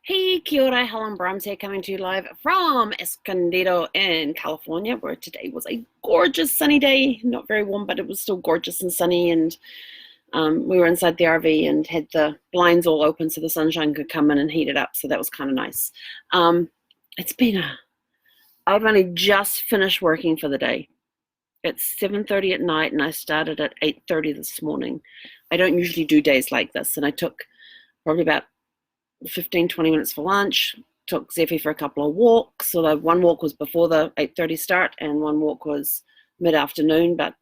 Hey, kia ora, Helen Brahms here, coming to you live from Escondido in California, where today was a gorgeous sunny day. Not very warm, but it was still gorgeous and sunny. And we were inside the RV and had the blinds all open so the sunshine could come in and heat it up. So that was kind of nice. Um, it's been I've only just finished working for the day. It's 7:30 at night, and I started at 8:30 this morning. I don't usually do days like this, and I took probably about 15-20 minutes for lunch, took Zeffy for a couple of walks. So one walk was before the 8:30 start and one walk was mid-afternoon, but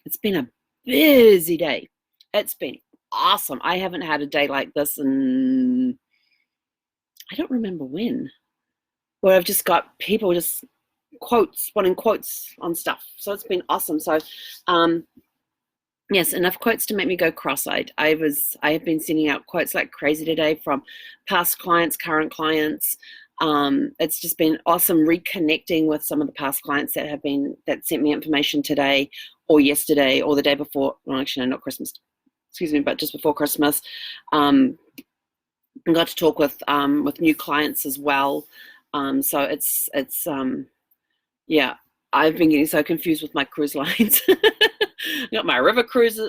it's been a busy day. It's been awesome. I haven't had a day like this in, I don't remember when, where I've just got people just wanting quotes on stuff. So it's been awesome. So yes, enough quotes to make me go cross-eyed. I have been sending out quotes like crazy today from past clients, current clients. It's just been awesome reconnecting with some of the past clients that sent me information today or yesterday or the day before. Well, actually, no, not Christmas. Excuse me, but just before Christmas. I got to talk with new clients as well. So it's yeah. I've been getting so confused with my cruise lines. I've got my river cruise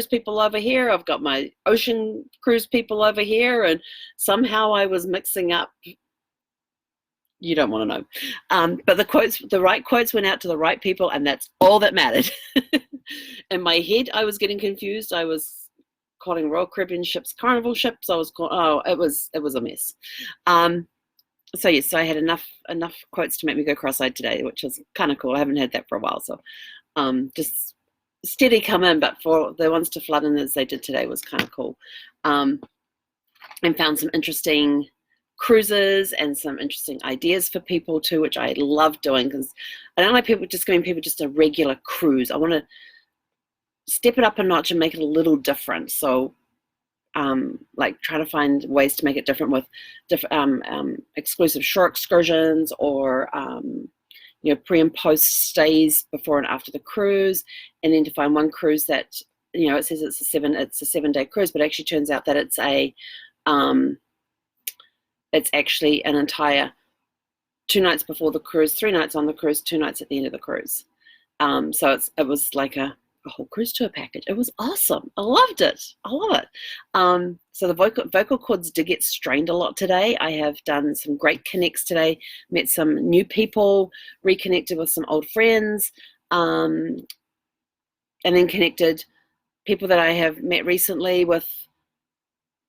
people over here. I've got my ocean cruise people over here, and somehow I was mixing up. You don't want to know. But the right quotes went out to the right people, and that's all that mattered. In my head, I was getting confused. I was calling Royal Caribbean ships Carnival ships. It was a mess. So yes, I had enough quotes to make me go cross-eyed today, which is kind of cool. I haven't had that for a while, so just steady come in, but for the ones to flood in as they did today was kind of cool. And found some interesting cruises and some interesting ideas for people too, which I love doing, because I don't like people just giving people just a regular cruise. I want to step it up a notch and make it a little different. So like try to find ways to make it different with exclusive shore excursions or pre and post stays before and after the cruise, and then to find one cruise that it says it's a 7-day cruise, but actually turns out that it's actually an entire 2 nights before the cruise, 3 nights on the cruise, 2 nights at the end of the cruise. So it was like a whole cruise tour package. It was awesome. I loved it. I love it. So the vocal cords did get strained a lot today. I have done some great connects today, met some new people, reconnected with some old friends, and then connected people that I have met recently with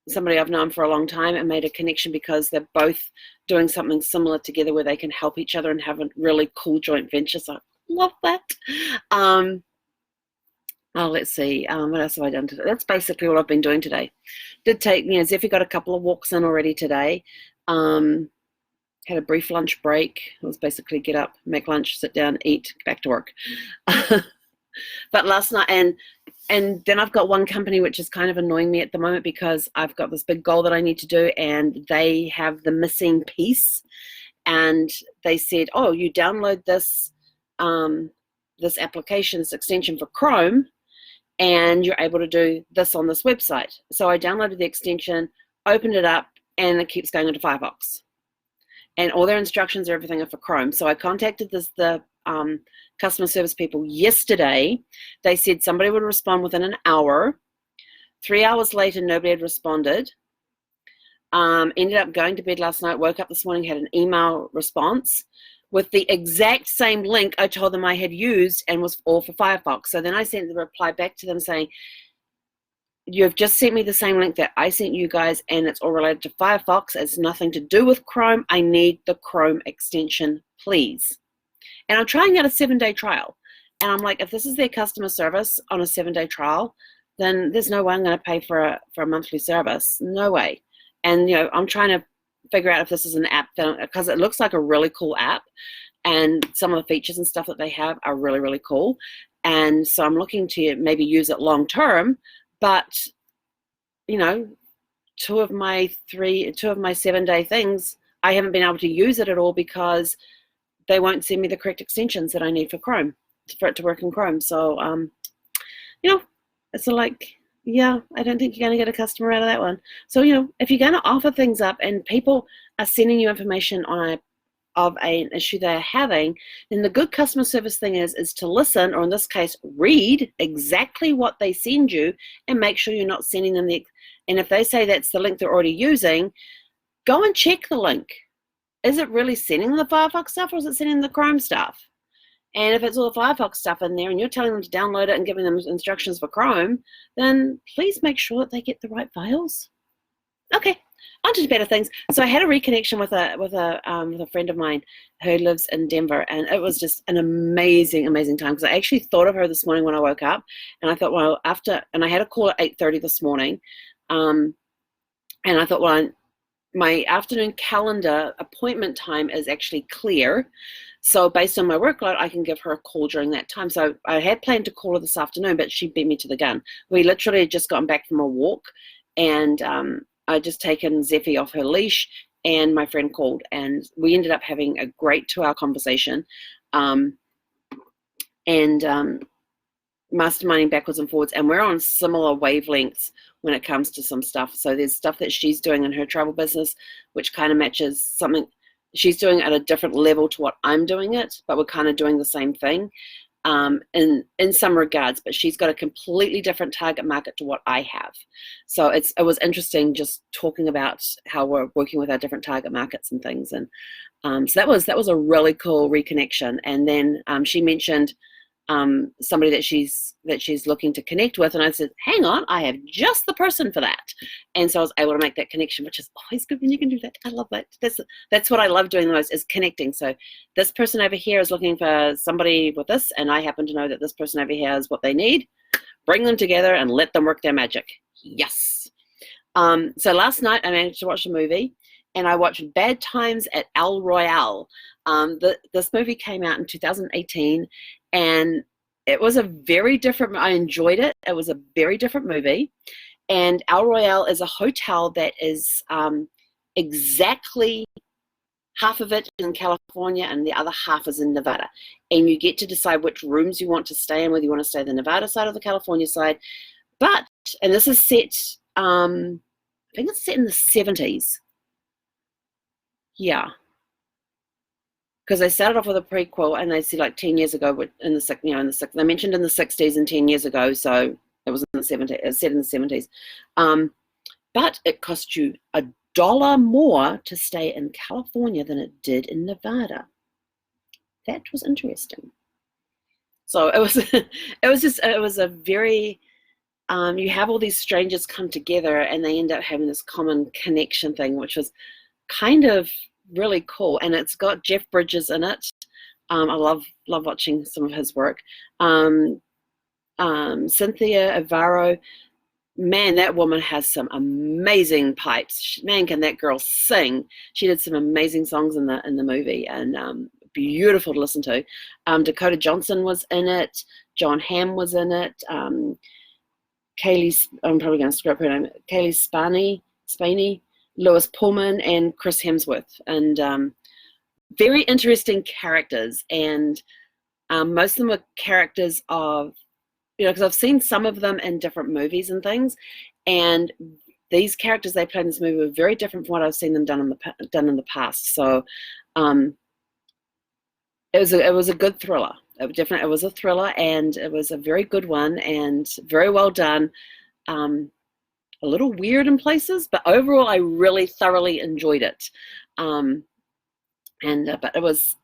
somebody I've known for a long time, and made a connection because they're both doing something similar together where they can help each other and have a really cool joint venture. So I love that. Let's see. What else have I done today? That's basically what I've been doing today. Did take, Zeffy got a couple of walks in already today. Had a brief lunch break. It was basically get up, make lunch, sit down, eat, back to work. But last night, and then I've got one company which is kind of annoying me at the moment because I've got this big goal that I need to do, and they have the missing piece. And they said, "Oh, you download this this application, this extension for Chrome, and you're able to do this on this website." So I downloaded the extension, opened it up, and it keeps going into Firefox. And all their instructions, everything are for Chrome. So I contacted the customer service people yesterday. They said somebody would respond within an hour. 3 hours later, nobody had responded. Ended up going to bed last night, woke up this morning, had an email response with the exact same link I told them I had used, and was all for Firefox. So then I sent the reply back to them saying, "You've just sent me the same link that I sent you guys, and it's all related to Firefox. It's nothing to do with Chrome. I need the Chrome extension, please." And I'm trying out a 7-day trial. And I'm like, if this is their customer service on a 7-day trial, then there's no way I'm going to pay for a monthly service. No way. And, I'm trying to figure out if this is an app, because it looks like a really cool app, and some of the features and stuff that they have are really, really cool. And so I'm looking to maybe use it long term, but 2 of my 7-day things, I haven't been able to use it at all because they won't send me the correct extensions that I need for Chrome, for it to work in Chrome. So it's like Yeah, I don't think you're going to get a customer out of that one. So, if you're going to offer things up and people are sending you information of an issue they're having, then the good customer service thing is to listen, or in this case, read exactly what they send you and make sure you're not sending them and if they say that's the link they're already using, go and check the link. Is it really sending the Firefox stuff, or is it sending the Chrome stuff? And if it's all the Firefox stuff in there and you're telling them to download it and giving them instructions for Chrome, then please make sure that they get the right files. Okay, on to better things. So I had a reconnection with a friend of mine who lives in Denver, and it was just an amazing, amazing time, because I actually thought of her this morning when I woke up, and I thought, well, and I had a call at 8:30 this morning, and I thought, well, my afternoon calendar appointment time is actually clear. So based on my workload, I can give her a call during that time. So I had planned to call her this afternoon, but she beat me to the gun. We literally had just gotten back from a walk, and I'd just taken Zeffie off her leash, and my friend called, and we ended up having a great 2-hour conversation, and masterminding backwards and forwards, and we're on similar wavelengths when it comes to some stuff. So there's stuff that she's doing in her travel business, which kind of matches something she's doing at a different level to what I'm doing it, but we're kind of doing the same thing in some regards, but she's got a completely different target market to what I have. So it was interesting just talking about how we're working with our different target markets and things. And so that was a really cool reconnection. And then she mentioned somebody that she's looking to connect with, and I said, hang on, I have just the person for that. And so I was able to make that connection, which is always good when you can do that. I love that. That's what I love doing the most, is connecting. So this person over here is looking for somebody with this, and I happen to know that this person over here has what they need. Bring them together and let them work their magic. Yes. So last night I managed to watch a movie, and I watched Bad Times at El Royale. This movie came out in 2018, and it was a very different, I enjoyed it. It was a very different movie. And El Royale is a hotel that is exactly half of it in California and the other half is in Nevada. And you get to decide which rooms you want to stay in, whether you want to stay the Nevada side or the California side. And this is set, I think it's set in the 70s. Yeah. Because they started off with a prequel, and they said like 10 years ago they mentioned in the 60s and 10 years ago, so it was in the 70s. It was set in the 70s, but it cost you $1 more to stay in California than it did in Nevada. That was interesting. So it was a very you have all these strangers come together, and they end up having this common connection thing, which was kind of really cool. And it's got Jeff Bridges in it. I love watching some of his work. Cynthia Evaro, man, that woman has some amazing pipes. Man, can that girl sing. She did some amazing songs in the movie, and beautiful to listen to. Dakota Johnson was in it. John Hamm was in it. Kaylee, I'm probably going to screw up her name, Kaylee Spaney, Lewis Pullman, and Chris Hemsworth. And very interesting characters. And most of them are characters of, because I've seen some of them in different movies and things. And these characters they played in this movie were very different from what I've seen them done in the past. So it was a good thriller. It was a thriller, and it was a very good one and very well done. A little weird in places, but overall I really thoroughly enjoyed it. But it was,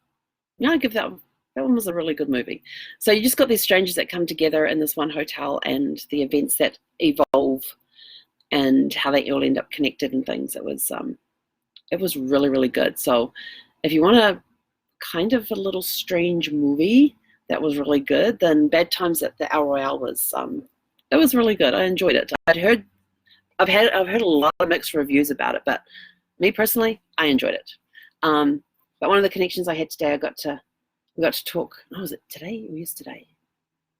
I give that one was a really good movie. So you just got these strangers that come together in this one hotel, and the events that evolve and how they all end up connected and things. It was really, really good. So if you want a kind of a little strange movie that was really good, then Bad Times at the El Royale was it was really good. I enjoyed it. I've heard a lot of mixed reviews about it, but me personally, I enjoyed it. But one of the connections I had today, we got to talk. Oh, was it today or yesterday?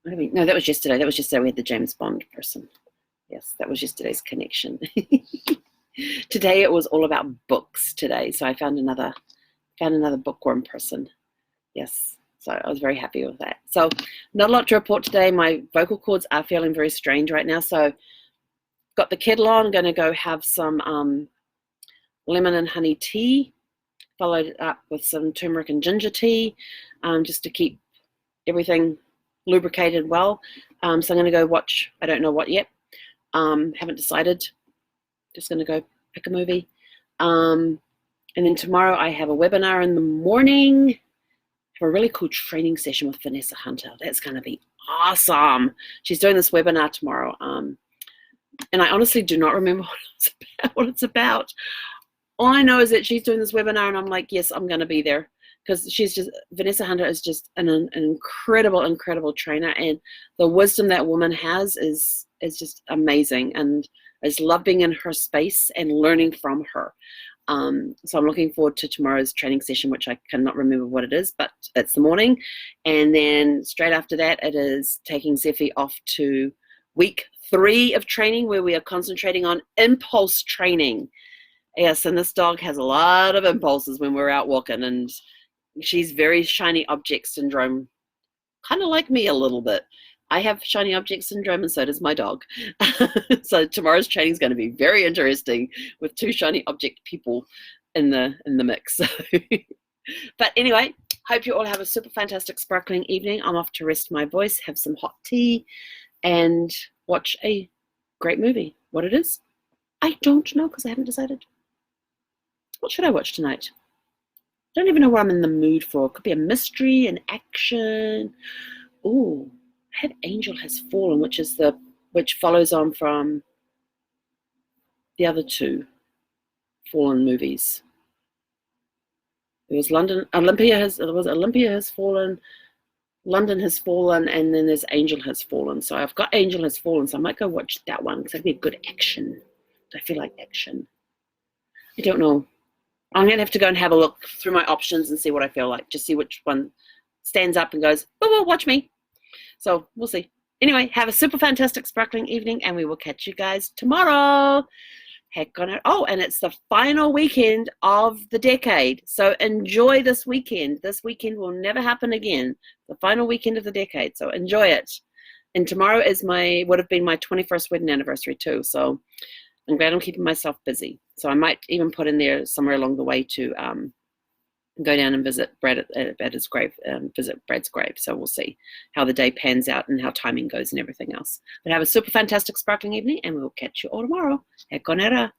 No, that was yesterday. That was yesterday. We had the James Bond person. Yes, that was yesterday's connection. Today it was all about books today, so I found another bookworm person. Yes, so I was very happy with that. So not a lot to report today. My vocal cords are feeling very strange right now, so got the kettle on. I'm going to go have some lemon and honey tea, followed up with some turmeric and ginger tea, just to keep everything lubricated well. So I'm going to go watch, I don't know what yet. Haven't decided. Just going to go pick a movie. And then tomorrow I have a webinar in the morning. I have a really cool training session with Vanessa Hunter. That's going to be awesome. She's doing this webinar tomorrow. And I honestly do not remember what it's about. All I know is that she's doing this webinar, and I'm like, yes, I'm going to be there, because Vanessa Hunter is just an incredible trainer, and the wisdom that woman has is just amazing, and I just love being in her space and learning from her. So I'm looking forward to tomorrow's training session, which I cannot remember what it is, but it's the morning. And then straight after that, it is taking Zephy off to week 3 of training, where we are concentrating on impulse training. Yes, and this dog has a lot of impulses when we're out walking, and she's very shiny object syndrome, kind of like me a little bit. I have shiny object syndrome, and so does my dog. So tomorrow's training is going to be very interesting with 2 shiny object people in the mix. But anyway, hope you all have a super fantastic sparkling evening. I'm off to rest my voice, have some hot tea, and watch a great movie. What it is, I don't know, because I haven't decided. What should I watch tonight? I don't even know what I'm in the mood for. It could be a mystery, an action. Ooh, I had Angel Has Fallen, which follows on from the other 2 Fallen movies. There was Olympia Has Fallen, London Has Fallen, and then there's Angel Has Fallen. So I've got Angel Has Fallen, so I might go watch that one, because that'd be a good action. I feel like action. I don't know. I'm going to have to go and have a look through my options and see what I feel like. Just see which one stands up and goes, oh, watch me. So we'll see. Anyway, have a super fantastic sparkling evening, and we will catch you guys tomorrow. Heck on it. Oh, and it's the final weekend of the decade. So enjoy this weekend. This weekend will never happen again. The final weekend of the decade. So enjoy it. And tomorrow would have been my 21st wedding anniversary too. So I'm glad I'm keeping myself busy. So I might even put in there somewhere along the way to go down and visit Brad at his grave, visit Brad's grave. So we'll see how the day pans out and how timing goes and everything else. But have a super fantastic sparkling evening, and we'll catch you all tomorrow. Heck on era.